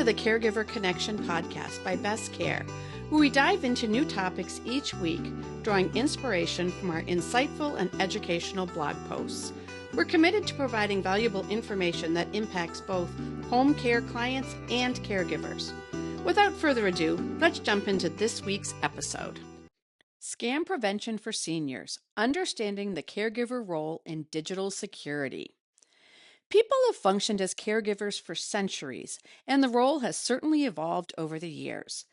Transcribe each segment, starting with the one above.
the Caregiver Connection podcast by Best Care, where we dive into new topics each week, drawing inspiration from our insightful and educational blog posts. We're committed to providing valuable information that impacts both home care clients and caregivers. Without further ado, let's jump into this week's episode. Scam Prevention for Seniors: Understanding the Caregiver Role in Digital Security. People have functioned as caregivers for centuries, and the role has certainly evolved over the years.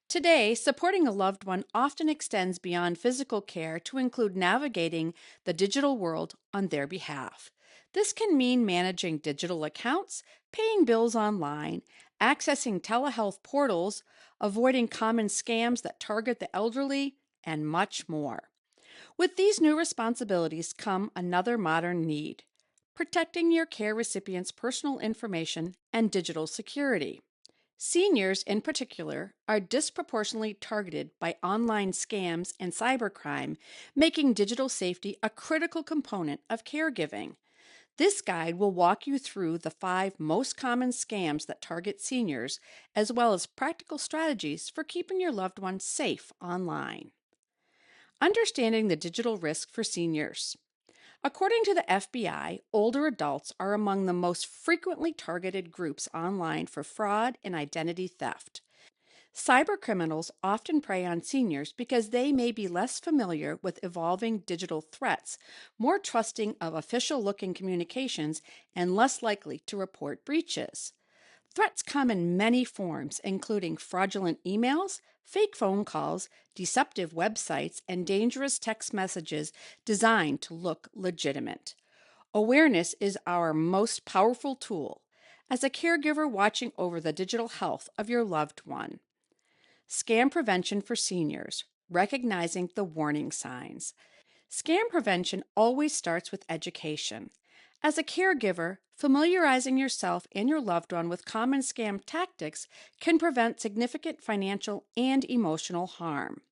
Today, supporting a loved one often extends beyond physical care to include navigating the digital world on their behalf. This can mean managing digital accounts, paying bills online, accessing telehealth portals, avoiding common scams that target the elderly, and much more. With these new responsibilities come another modern need: protecting your care recipient's personal information and digital security. Seniors, in particular, are disproportionately targeted by online scams and cybercrime, making digital safety a critical component of caregiving. This guide will walk you through the 5 most common scams that target seniors, as well as practical strategies for keeping your loved one safe online. Understanding the digital risk for seniors. According to the FBI, older adults are among the most frequently targeted groups online for fraud and identity theft. Cybercriminals often prey on seniors because they may be less familiar with evolving digital threats, more trusting of official-looking communications, and less likely to report breaches. Threats come in many forms, including fraudulent emails, fake phone calls, deceptive websites, and dangerous text messages designed to look legitimate. Awareness is our most powerful tool as a caregiver watching over the digital health of your loved one. Scam Prevention for Seniors: Recognizing the warning signs. Scam prevention always starts with education. As a caregiver, familiarizing yourself and your loved one with common scam tactics can prevent significant financial and emotional harm.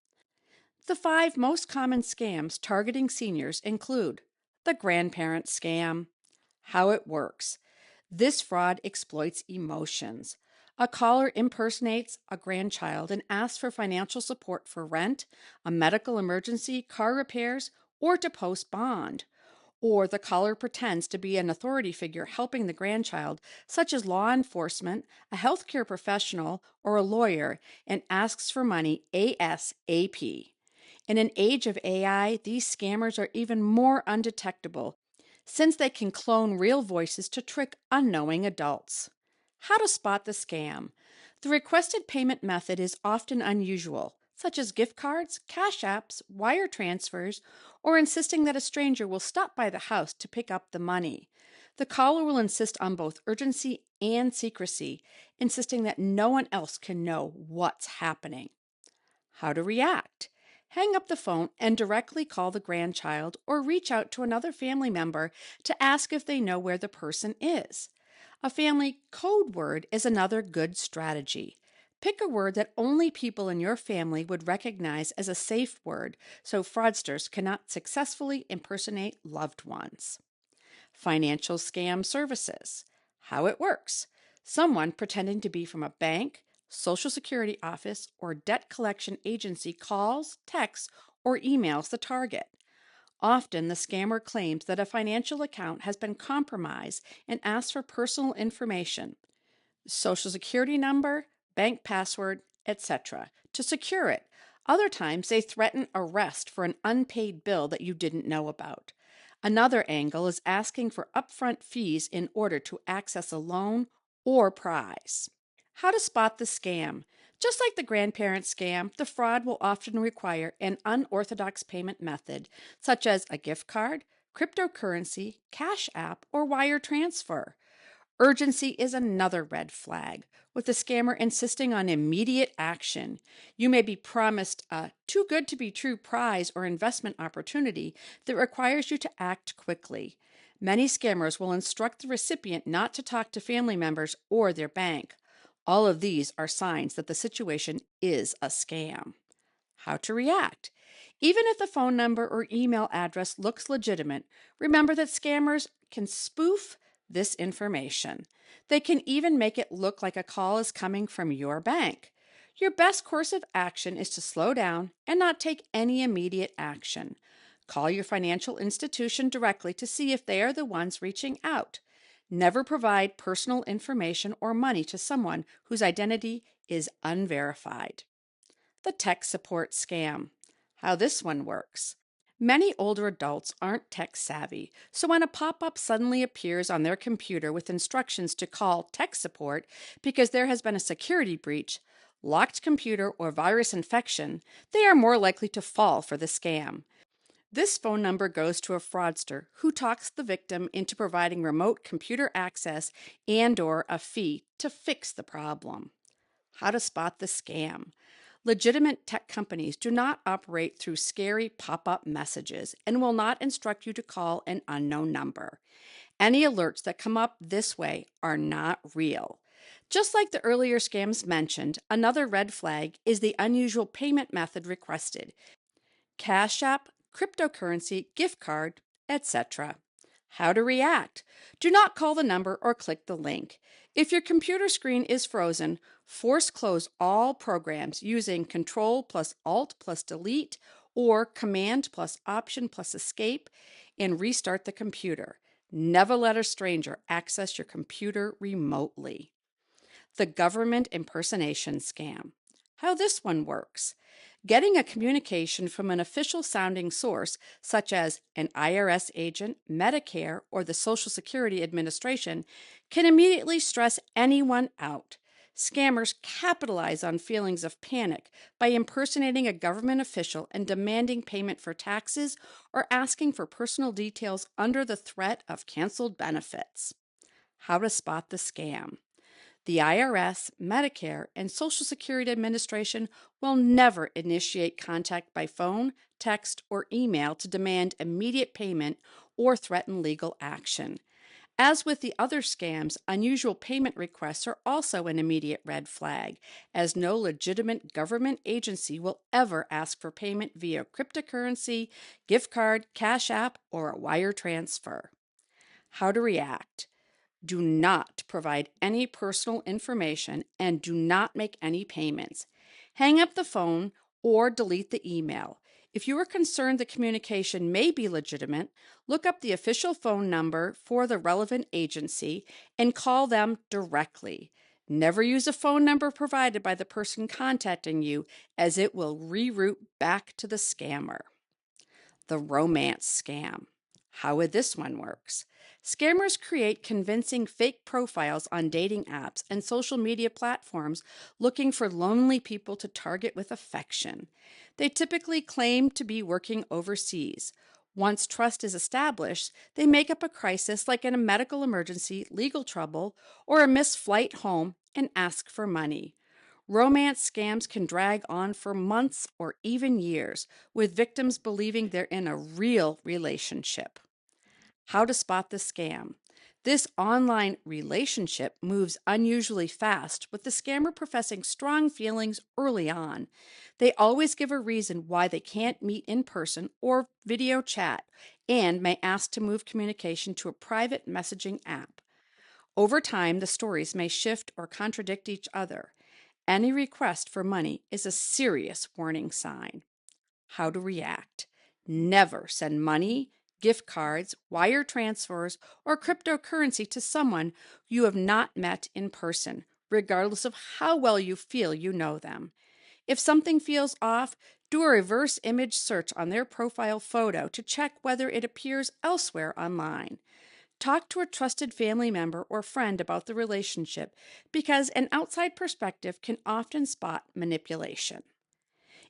The 5 most common scams targeting seniors include the grandparent scam. How it works. This fraud exploits emotions. A caller impersonates a grandchild and asks for financial support for rent, a medical emergency, car repairs, or to post bond. Or the caller pretends to be an authority figure helping the grandchild, such as law enforcement, a healthcare professional, or a lawyer, and asks for money ASAP. In an age of AI, these scammers are even more undetectable, since they can clone real voices to trick unknowing adults. How to spot the scam. The requested payment method is often unusual, such as gift cards, cash apps, wire transfers, or insisting that a stranger will stop by the house to pick up the money. The caller will insist on both urgency and secrecy, insisting that no one else can know what's happening. How to react. Hang up the phone and directly call the grandchild or reach out to another family member to ask if they know where the person is. A family code word is another good strategy. Pick a word that only people in your family would recognize as a safe word so fraudsters cannot successfully impersonate loved ones. Financial scam services. How it works. Someone pretending to be from a bank, Social Security office, or debt collection agency calls, texts, or emails the target. Often, the scammer claims that a financial account has been compromised and asks for personal information, Social Security number, bank password, etc., to secure it. Other times, they threaten arrest for an unpaid bill that you didn't know about. Another angle is asking for upfront fees in order to access a loan or prize. How to spot the scam. Just like the grandparent scam, the fraud will often require an unorthodox payment method, such as a gift card, cryptocurrency, cash app, or wire transfer. Urgency is another red flag, with the scammer insisting on immediate action. You may be promised a too good to be true prize or investment opportunity that requires you to act quickly. Many scammers will instruct the recipient not to talk to family members or their bank. All of these are signs that the situation is a scam. How to react. Even if the phone number or email address looks legitimate, remember that scammers can spoof this information. They can even make it look like a call is coming from your bank. Your best course of action is to slow down and not take any immediate action. Call your financial institution directly to see if they are the ones reaching out. Never provide personal information or money to someone whose identity is unverified. The tech support scam. How this one works. Many older adults aren't tech savvy, so when a pop-up suddenly appears on their computer with instructions to call tech support because there has been a security breach, locked computer, or virus infection, they are more likely to fall for the scam. This phone number goes to a fraudster who talks the victim into providing remote computer access and/or a fee to fix the problem. How to spot the scam. Legitimate tech companies do not operate through scary pop-up messages and will not instruct you to call an unknown number. Any alerts that come up this way are not real. Just like the earlier scams mentioned, another red flag is the unusual payment method requested. Cash App, cryptocurrency, gift card, etc. How to react. Do not call the number or click the link. If your computer screen is frozen, force close all programs using Control plus Alt plus Delete or Command plus Option plus Escape and restart the computer. Never let a stranger access your computer remotely. The government impersonation scam. How this one works. Getting a communication from an official sounding source, such as an IRS agent, Medicare, or the Social Security Administration, can immediately stress anyone out. Scammers capitalize on feelings of panic by impersonating a government official and demanding payment for taxes or asking for personal details under the threat of canceled benefits. How to spot the scam. The IRS, Medicare, and Social Security Administration will never initiate contact by phone, text, or email to demand immediate payment or threaten legal action. As with the other scams, unusual payment requests are also an immediate red flag, as no legitimate government agency will ever ask for payment via cryptocurrency, gift card, Cash App, or a wire transfer. How to react. Do not provide any personal information and do not make any payments. Hang up the phone or delete the email. If you are concerned the communication may be legitimate, look up the official phone number for the relevant agency and call them directly. Never use a phone number provided by the person contacting you, as it will reroute back to the scammer. The romance scam. How this one works. Scammers create convincing fake profiles on dating apps and social media platforms looking for lonely people to target with affection. They typically claim to be working overseas. Once trust is established, they make up a crisis like in a medical emergency, legal trouble, or a missed flight home and ask for money. Romance scams can drag on for months or even years, with victims believing they're in a real relationship. How to spot the scam. This online relationship moves unusually fast, with the scammer professing strong feelings early on. They always give a reason why they can't meet in person or video chat, and may ask to move communication to a private messaging app. Over time, the stories may shift or contradict each other. Any request for money is a serious warning sign. How to react. Never send money, gift cards, wire transfers, or cryptocurrency to someone you have not met in person, regardless of how well you feel you know them. If something feels off, do a reverse image search on their profile photo to check whether it appears elsewhere online. Talk to a trusted family member or friend about the relationship, because an outside perspective can often spot manipulation.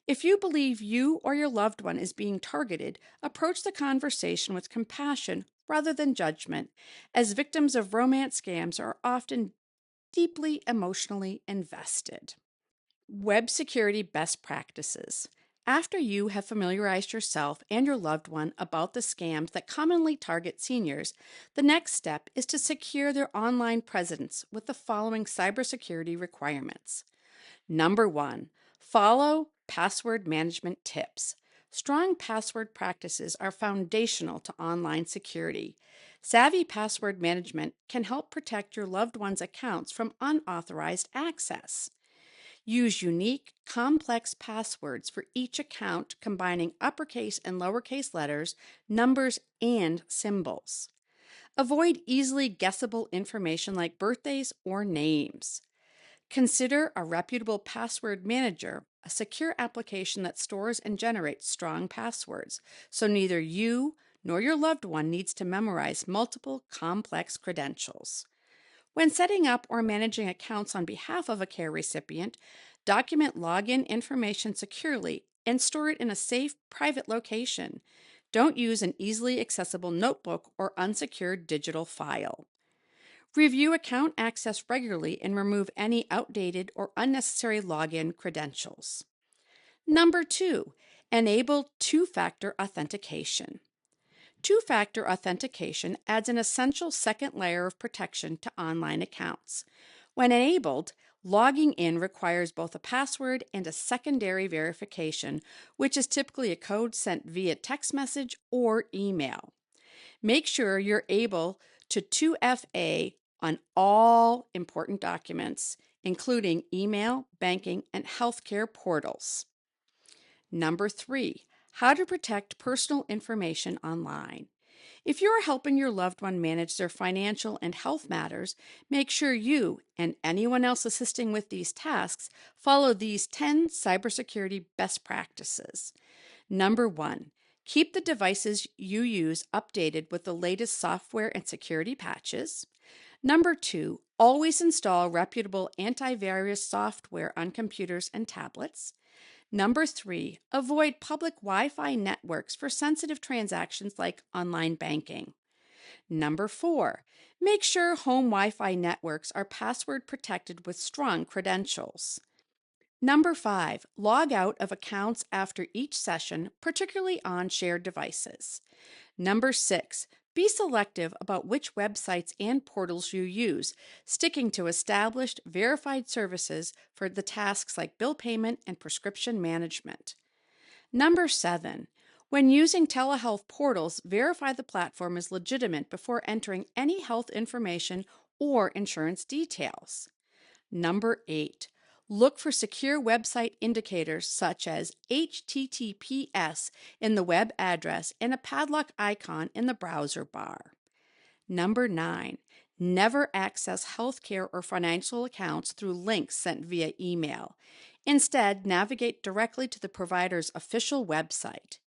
If you believe you or your loved one is being targeted, approach the conversation with compassion rather than judgment, as victims of romance scams are often deeply emotionally invested. Web security best practices. After you have familiarized yourself and your loved one about the scams that commonly target seniors, the next step is to secure their online presence with the following cybersecurity requirements. Number 1, follow password management tips. Strong password practices are foundational to online security. Savvy password management can help protect your loved one's accounts from unauthorized access. Use unique, complex passwords for each account, combining uppercase and lowercase letters, numbers, and symbols. Avoid easily guessable information like birthdays or names. Consider a reputable password manager, a secure application that stores and generates strong passwords, so neither you nor your loved one needs to memorize multiple complex credentials. When setting up or managing accounts on behalf of a care recipient, document login information securely and store it in a safe, private location. Don't use an easily accessible notebook or unsecured digital file. Review account access regularly and remove any outdated or unnecessary login credentials. Number 2, enable two-factor authentication. Two-factor authentication adds an essential second layer of protection to online accounts. When enabled, logging in requires both a password and a secondary verification, which is typically a code sent via text message or email. Make sure you're able to 2FA on all important documents, including email, banking, and healthcare portals. Number 3, how to protect personal information online. If you're helping your loved one manage their financial and health matters, make sure you and anyone else assisting with these tasks follow these 10 cybersecurity best practices. Number 1, keep the devices you use updated with the latest software and security patches. Number 2, always install reputable antivirus software on computers and tablets. Number 3, avoid public Wi-Fi networks for sensitive transactions like online banking. Number 4, make sure home Wi-Fi networks are password protected with strong credentials. Number 5, log out of accounts after each session, particularly on shared devices. Number 6, be selective about which websites and portals you use, sticking to established, verified services for the tasks like bill payment and prescription management. Number 7, when using telehealth portals, verify the platform is legitimate before entering any health information or insurance details. Number 8, look for secure website indicators such as HTTPS in the web address and a padlock icon in the browser bar. Number 9, never access healthcare or financial accounts through links sent via email. Instead, navigate directly to the provider's official website.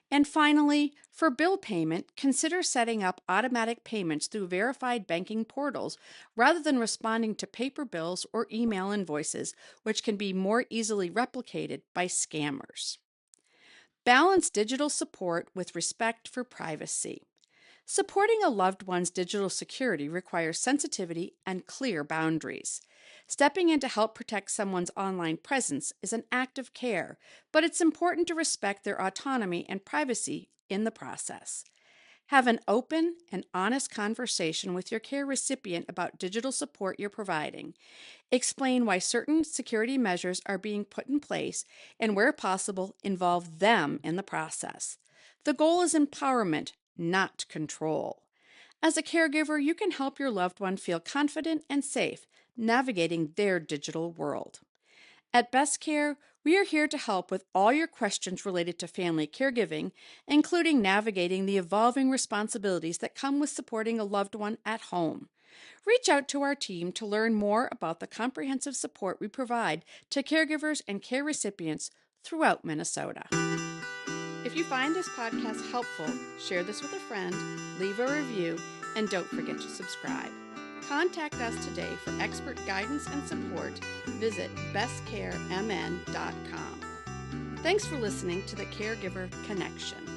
And finally, for bill payment, consider setting up automatic payments through verified banking portals rather than responding to paper bills or email invoices, which can be more easily replicated by scammers. Balance digital support with respect for privacy. Supporting a loved one's digital security requires sensitivity and clear boundaries. Stepping in to help protect someone's online presence is an act of care, but it's important to respect their autonomy and privacy in the process. Have an open and honest conversation with your care recipient about digital support you're providing. Explain why certain security measures are being put in place and, where possible, involve them in the process. The goal is empowerment, not control. As a caregiver, you can help your loved one feel confident and safe navigating their digital world. At Best Care, we are here to help with all your questions related to family caregiving, including navigating the evolving responsibilities that come with supporting a loved one at home. Reach out to our team to learn more about the comprehensive support we provide to caregivers and care recipients throughout Minnesota. If you find this podcast helpful, share this with a friend, leave a review, and don't forget to subscribe. Contact us today for expert guidance and support. Visit bestcaremn.com. Thanks for listening to the Caregiver Connection.